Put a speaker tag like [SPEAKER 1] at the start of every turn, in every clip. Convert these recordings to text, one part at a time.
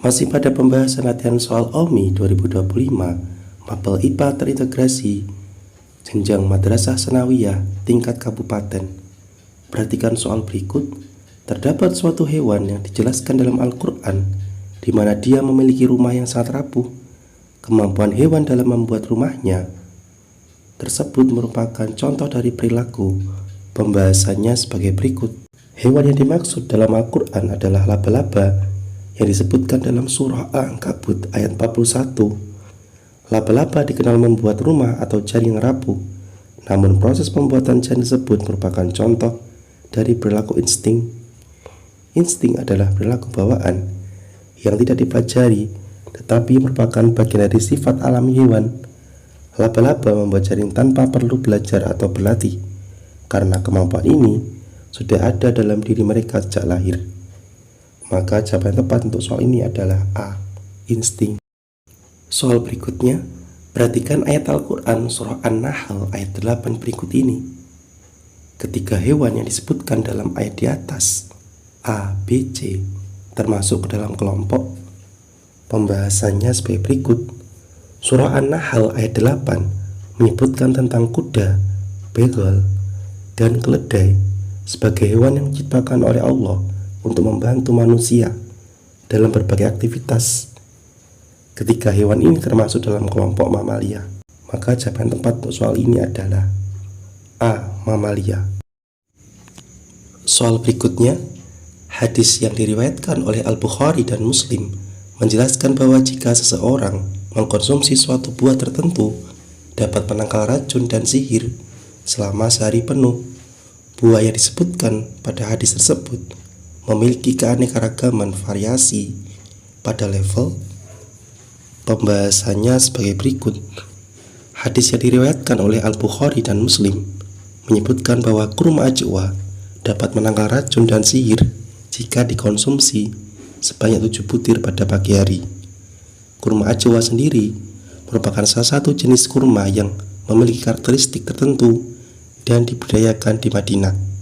[SPEAKER 1] Masih pada pembahasan latihan soal OMI 2025, Mapel IPA terintegrasi jenjang Madrasah Sanawiyah tingkat kabupaten. Perhatikan soal berikut. Terdapat suatu hewan yang dijelaskan dalam Al-Quran, di mana dia memiliki rumah yang sangat rapuh. Kemampuan hewan dalam membuat rumahnya tersebut merupakan contoh dari perilaku. Pembahasannya sebagai berikut. Hewan yang dimaksud dalam Al-Quran adalah laba-laba yang disebutkan dalam surah Al-Ankabut ayat 41. Laba-laba dikenal membuat rumah atau jaring rapuh, namun proses pembuatan jaring tersebut merupakan contoh dari perilaku insting. Insting adalah perilaku bawaan yang tidak dipelajari, tetapi merupakan bagian dari sifat alami hewan. Laba-laba membuat jaring tanpa perlu belajar atau berlatih, karena kemampuan ini sudah ada dalam diri mereka sejak lahir. Maka jawaban tepat untuk soal ini adalah A. Insting. Soal berikutnya, perhatikan ayat Al-Quran surah An-Nahl ayat 8 berikut ini. Ketiga hewan yang disebutkan dalam ayat di atas, A, B, C, termasuk ke dalam kelompok. Pembahasannya sebagai berikut. Surah An-Nahl ayat 8 menyebutkan tentang kuda, begal, dan keledai sebagai hewan yang diciptakan oleh Allah untuk membantu manusia dalam berbagai aktivitas. Ketika hewan ini termasuk dalam kelompok mamalia, maka jawaban tepat untuk soal ini adalah A. Mamalia. Soal berikutnya, hadis yang diriwayatkan oleh Al-Bukhari dan Muslim menjelaskan bahwa jika seseorang mengkonsumsi suatu buah tertentu dapat menangkal racun dan sihir selama sehari penuh. Buah yang disebutkan pada hadis tersebut memiliki keanekaragaman variasi pada level. Pembahasannya sebagai berikut. Hadis yang diriwayatkan oleh Al-Bukhari dan Muslim menyebutkan bahwa kurma ajwa dapat menangkal racun dan sihir jika dikonsumsi sebanyak 7 butir pada pagi hari. Kurma ajwa sendiri merupakan salah satu jenis kurma yang memiliki karakteristik tertentu dan dibudidayakan di Madinah.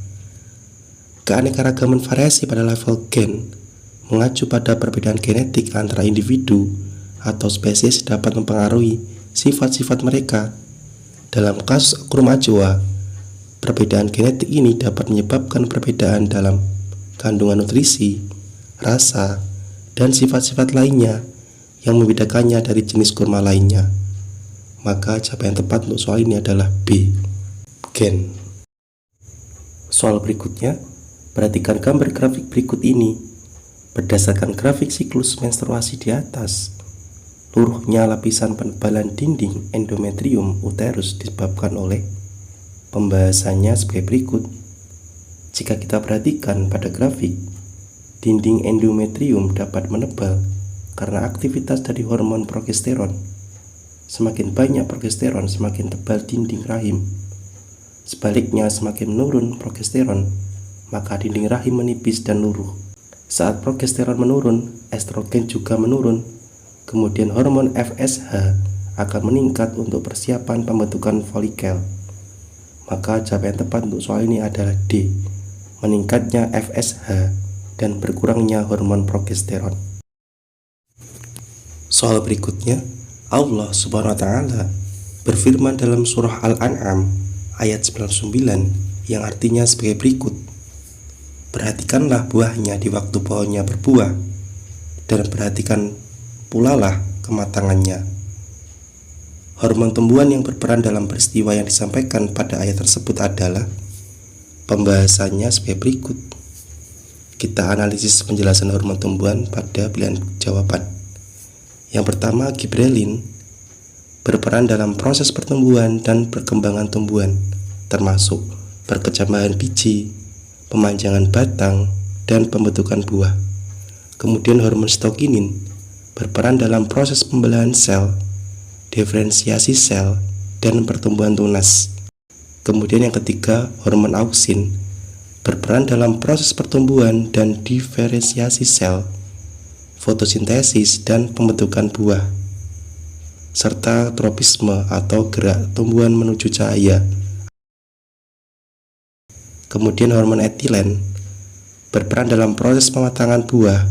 [SPEAKER 1] Keanekaragaman variasi pada level gen mengacu pada perbedaan genetik antara individu atau spesies dapat mempengaruhi sifat-sifat mereka. Dalam kasus kurma ajwa, perbedaan genetik ini dapat menyebabkan perbedaan dalam kandungan nutrisi, rasa, dan sifat-sifat lainnya yang membedakannya dari jenis kurma lainnya. Maka jawaban yang tepat untuk soal ini adalah B. Gen. Soal berikutnya, perhatikan gambar grafik berikut ini. Berdasarkan grafik siklus menstruasi di atas, luruhnya lapisan penebalan dinding endometrium uterus disebabkan oleh. Pembahasannya sebagai berikut. Jika kita perhatikan pada grafik, dinding endometrium dapat menebal karena aktivitas dari hormon progesteron. Semakin banyak progesteron, semakin tebal dinding rahim. Sebaliknya, semakin menurun progesteron, maka dinding rahim menipis dan luruh. Saat progesteron menurun, estrogen juga menurun. Kemudian hormon FSH akan meningkat untuk persiapan pembentukan folikel. Maka jawaban yang tepat untuk soal ini adalah D. Meningkatnya FSH dan berkurangnya hormon progesteron. Soal berikutnya, Allah Subhanahu wa Ta'ala berfirman dalam surah Al-An'am ayat 99 yang artinya sebagai berikut. Perhatikanlah buahnya di waktu pohonnya berbuah, dan perhatikan pula lah kematangannya. Hormon tumbuhan yang berperan dalam peristiwa yang disampaikan pada ayat tersebut adalah. Pembahasannya sebagai berikut. Kita analisis penjelasan hormon tumbuhan pada pilihan jawaban. Yang pertama, gibrelin berperan dalam proses pertumbuhan dan perkembangan tumbuhan, termasuk perkecambahan biji, pemanjangan batang, dan pembentukan buah. Kemudian hormon sitokinin berperan dalam proses pembelahan sel, diferensiasi sel, dan pertumbuhan tunas. Kemudian yang ketiga, hormon auksin berperan dalam proses pertumbuhan dan diferensiasi sel, fotosintesis, dan pembentukan buah, serta tropisme atau gerak tumbuhan menuju cahaya. Kemudian hormon etilen berperan dalam proses pematangan buah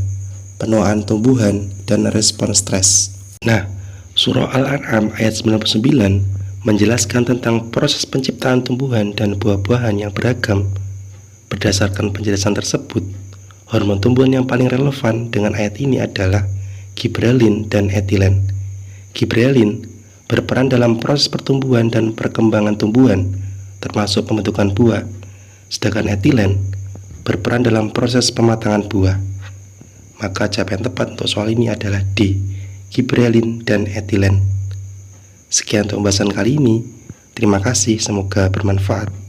[SPEAKER 1] penuaan tumbuhan, dan respon stres. Nah, Surah Al-An'am ayat 99 menjelaskan tentang proses penciptaan tumbuhan dan buah-buahan yang beragam. Berdasarkan penjelasan tersebut, hormon tumbuhan yang paling relevan dengan ayat ini adalah gibralin dan etilen. Gibralin berperan dalam proses pertumbuhan dan perkembangan tumbuhan, termasuk pembentukan buah, sedangkan etilen berperan dalam proses pematangan buah. Maka jawaban yang tepat untuk soal ini adalah D, gibralin dan etilen. Sekian untuk pembahasan kali ini. Terima kasih, semoga bermanfaat.